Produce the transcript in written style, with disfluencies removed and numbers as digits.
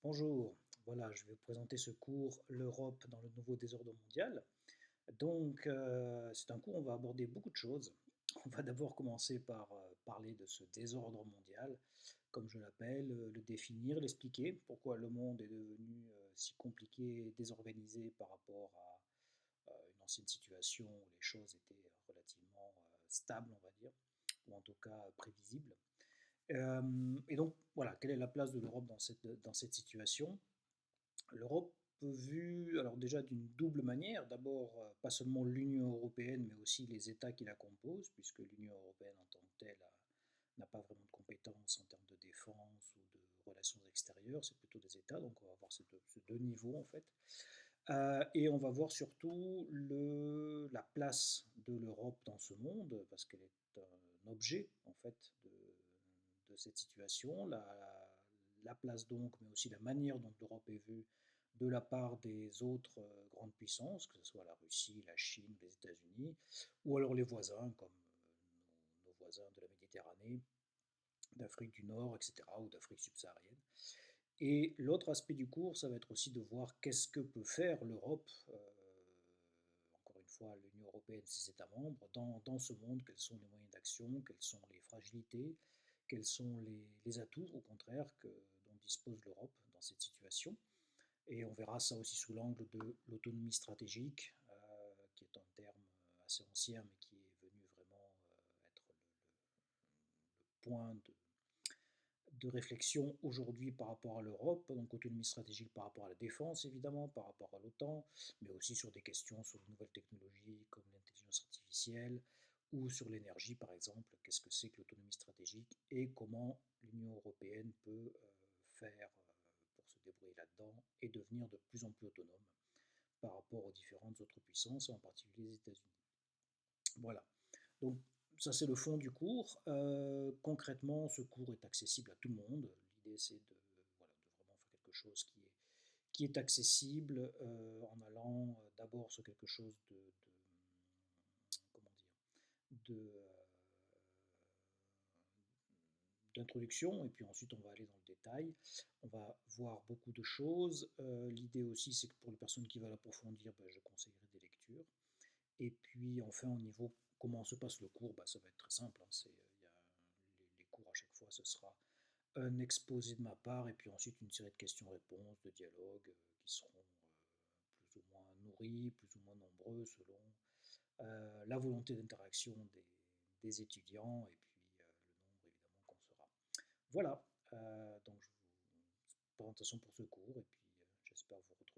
Bonjour, voilà, je vais vous présenter ce cours L'Europe dans le nouveau désordre mondial. Donc, c'est un cours où on va aborder beaucoup de choses. On va d'abord commencer par parler de ce désordre mondial, comme je l'appelle, le définir, l'expliquer, pourquoi le monde est devenu si compliqué et désorganisé par rapport à une ancienne situation où les choses étaient relativement stables, on va dire, ou en tout cas prévisibles. Et donc, voilà, quelle est la place de l'Europe dans cette situation? L'Europe vue, alors déjà d'une double manière, d'abord pas seulement l'Union européenne, mais aussi les États qui la composent, puisque l'Union européenne en tant que telle n'a pas vraiment de compétences en termes de défense ou de relations extérieures, c'est plutôt des États, donc on va voir ces deux niveaux en fait. Et on va voir surtout la place de l'Europe dans ce monde, parce qu'elle est un objet en fait de cette situation, la place donc, mais aussi la manière dont l'Europe est vue de la part des autres grandes puissances, que ce soit la Russie, la Chine, les États-Unis, ou alors les voisins, comme nos voisins de la Méditerranée, d'Afrique du Nord, etc., ou d'Afrique subsaharienne. Et l'autre aspect du cours, ça va être aussi de voir qu'est-ce que peut faire l'Europe, encore une fois l'Union européenne, ses États membres, dans ce monde, quels sont les moyens d'action, quelles sont les fragilités, quels sont les atouts, au contraire, dont dispose l'Europe dans cette situation. Et on verra ça aussi sous l'angle de l'autonomie stratégique, qui est un terme assez ancien, mais qui est venu vraiment être le point de réflexion aujourd'hui par rapport à l'Europe, donc autonomie stratégique par rapport à la défense évidemment, par rapport à l'OTAN, mais aussi sur des questions sur de nouvelles technologies comme l'intelligence artificielle ou sur l'énergie par exemple, qu'est-ce que c'est que l'autonomie stratégique et comment l'Union européenne peut faire pour se débrouiller là-dedans et devenir de plus en plus autonome par rapport aux différentes autres puissances, en particulier les États-Unis. Voilà. Donc ça c'est le fond du cours. Concrètement, ce cours est accessible à tout le monde. L'idée c'est voilà, de vraiment faire quelque chose qui est accessible en allant d'abord sur quelque chose comment dire, d'introduction, et puis ensuite on va aller dans le détail. On va voir beaucoup de choses. L'idée aussi c'est que pour les personnes qui veulent approfondir, ben, je conseillerais des lectures. Et puis enfin au niveau comment se passe le cours, bah, ça va être très simple, hein, les cours à chaque fois ce sera un exposé de ma part et puis ensuite une série de questions-réponses, de dialogues qui seront plus ou moins nourris, plus ou moins nombreux selon la volonté d'interaction des étudiants et puis le nombre évidemment qu'on sera. Voilà, donc je vous présentation pour ce cours et puis j'espère vous retrouver